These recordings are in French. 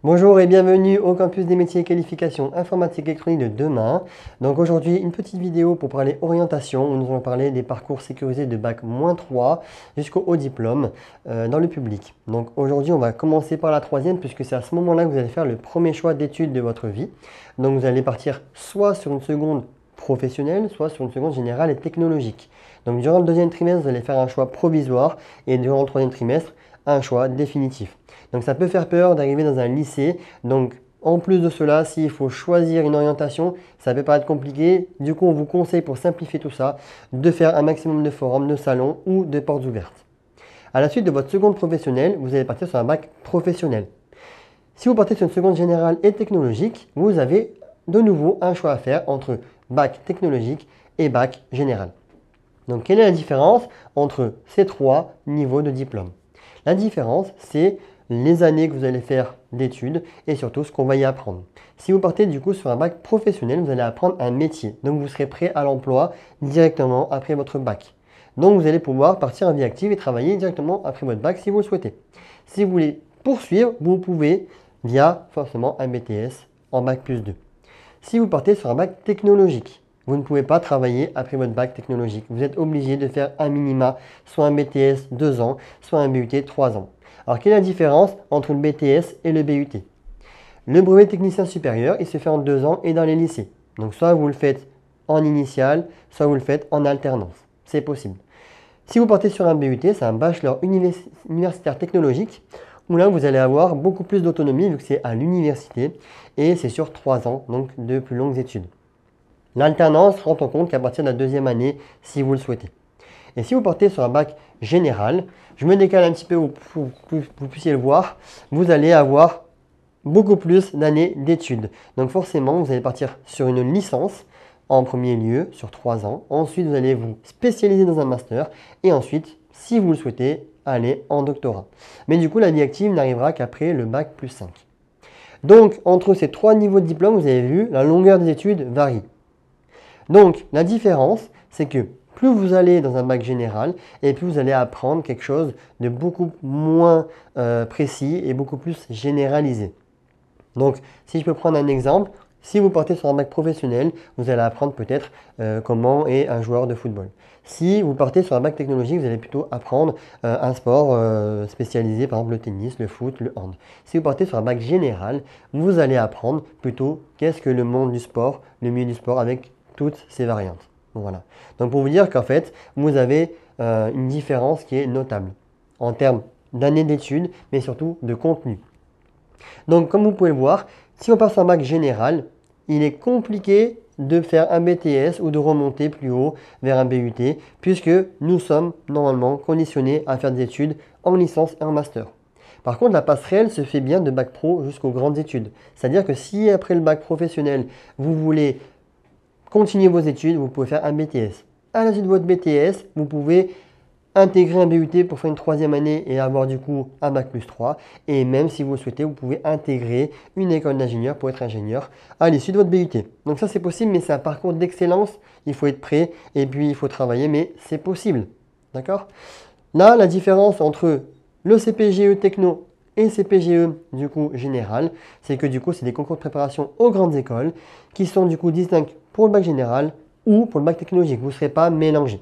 Bonjour et bienvenue au campus des métiers et qualifications informatique électronique de demain. Donc aujourd'hui, une petite vidéo pour parler orientation où nous allons parler des parcours sécurisés de bac-3 jusqu'au haut diplôme dans le public. Donc aujourd'hui, on va commencer par la troisième puisque c'est à ce moment-là que vous allez faire le premier choix d'études de votre vie. Donc vous allez partir soit sur une seconde professionnelle, soit sur une seconde générale et technologique. Donc durant le deuxième trimestre, vous allez faire un choix provisoire et durant le troisième trimestre, un choix définitif. Donc ça peut faire peur d'arriver dans un lycée. Donc en plus de cela, s'il faut choisir une orientation, ça peut paraître compliqué. Du coup, on vous conseille pour simplifier tout ça, de faire un maximum de forums, de salons ou de portes ouvertes. À la suite de votre seconde professionnelle, vous allez partir sur un bac professionnel. Si vous partez sur une seconde générale et technologique, vous avez de nouveau un choix à faire entre bac technologique et bac général. Donc quelle est la différence entre ces trois niveaux de diplôme? La différence, c'est les années que vous allez faire d'études et surtout ce qu'on va y apprendre. Si vous partez du coup sur un bac professionnel, vous allez apprendre un métier. Donc vous serez prêt à l'emploi directement après votre bac. Donc vous allez pouvoir partir en vie active et travailler directement après votre bac si vous le souhaitez. Si vous voulez poursuivre, vous pouvez via forcément un BTS en bac+2. Si vous partez sur un bac technologique, vous ne pouvez pas travailler après votre bac technologique. Vous êtes obligé de faire un minima, soit un BTS 2 ans, soit un BUT 3 ans. Alors, quelle est la différence entre le BTS et le BUT? Le brevet technicien supérieur, il se fait en 2 ans et dans les lycées. Donc, soit vous le faites en initial, soit vous le faites en alternance. C'est possible. Si vous partez sur un BUT, c'est un bachelor universitaire technologique, où là, vous allez avoir beaucoup plus d'autonomie vu que c'est à l'université et c'est sur 3 ans, donc de plus longues études. L'alternance rentre en compte qu'à partir de la deuxième année, si vous le souhaitez. Et si vous partez sur un bac général, je me décale un petit peu pour que vous puissiez le voir, vous allez avoir beaucoup plus d'années d'études. Donc forcément, vous allez partir sur une licence en premier lieu, sur 3 ans. Ensuite, vous allez vous spécialiser dans un master. Et ensuite, si vous le souhaitez, aller en doctorat. Mais du coup, la vie active n'arrivera qu'après le bac+5. Donc, entre ces trois niveaux de diplôme, vous avez vu, la longueur des études varie. Donc, la différence, c'est que plus vous allez dans un bac général et plus vous allez apprendre quelque chose de beaucoup moins précis et beaucoup plus généralisé. Donc, si je peux prendre un exemple, si vous partez sur un bac professionnel, vous allez apprendre peut-être comment est un joueur de football. Si vous partez sur un bac technologique, vous allez plutôt apprendre un sport spécialisé, par exemple le tennis, le foot, le hand. Si vous partez sur un bac général, vous allez apprendre plutôt qu'est-ce que le monde du sport, le milieu du sport avec toutes ces variantes. Voilà. Donc pour vous dire qu'en fait, vous avez une différence qui est notable en termes d'années d'études, mais surtout de contenu. Donc comme vous pouvez le voir, si on passe sur un bac général, il est compliqué de faire un BTS ou de remonter plus haut vers un BUT, puisque nous sommes normalement conditionnés à faire des études en licence et en master. Par contre, la passerelle se fait bien de bac pro jusqu'aux grandes études. C'est-à-dire que si après le bac professionnel, vous voulez continuez vos études, vous pouvez faire un BTS. À la suite de votre BTS, vous pouvez intégrer un BUT pour faire une troisième année et avoir du coup un bac+3. Et même si vous le souhaitez, vous pouvez intégrer une école d'ingénieur pour être ingénieur à l'issue de votre BUT. Donc ça c'est possible, mais c'est un parcours d'excellence. Il faut être prêt et puis il faut travailler, mais c'est possible. D'accord? Là, la différence entre le CPGE Techno et CPGE du coup général, c'est que du coup c'est des concours de préparation aux grandes écoles qui sont du coup distincts pour le bac général ou pour le bac technologique. Vous ne serez pas mélangés.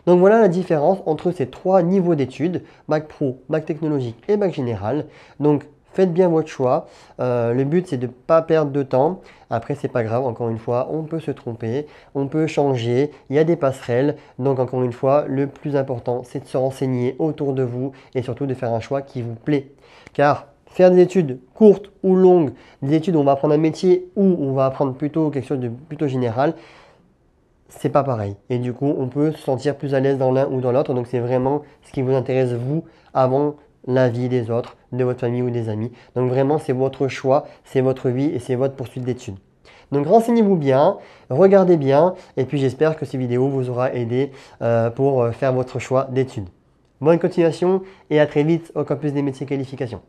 Donc voilà la différence entre ces trois niveaux d'études, bac pro, bac technologique et bac général. Donc faites bien votre choix. Le but c'est de ne pas perdre de temps. Après c'est pas grave, encore une fois, on peut se tromper, on peut changer, il y a des passerelles. Donc encore une fois, le plus important c'est de se renseigner autour de vous et surtout de faire un choix qui vous plaît. Car faire des études courtes ou longues, des études où on va apprendre un métier ou on va apprendre plutôt quelque chose de plutôt général, c'est pas pareil. Et du coup, on peut se sentir plus à l'aise dans l'un ou dans l'autre. Donc c'est vraiment ce qui vous intéresse vous avant la vie des autres, de votre famille ou des amis. Donc vraiment, c'est votre choix, c'est votre vie et c'est votre poursuite d'études. Donc renseignez-vous bien, regardez bien et puis j'espère que ces vidéos vous aura aidé pour faire votre choix d'études. Bonne continuation et à très vite au campus des métiers et qualifications.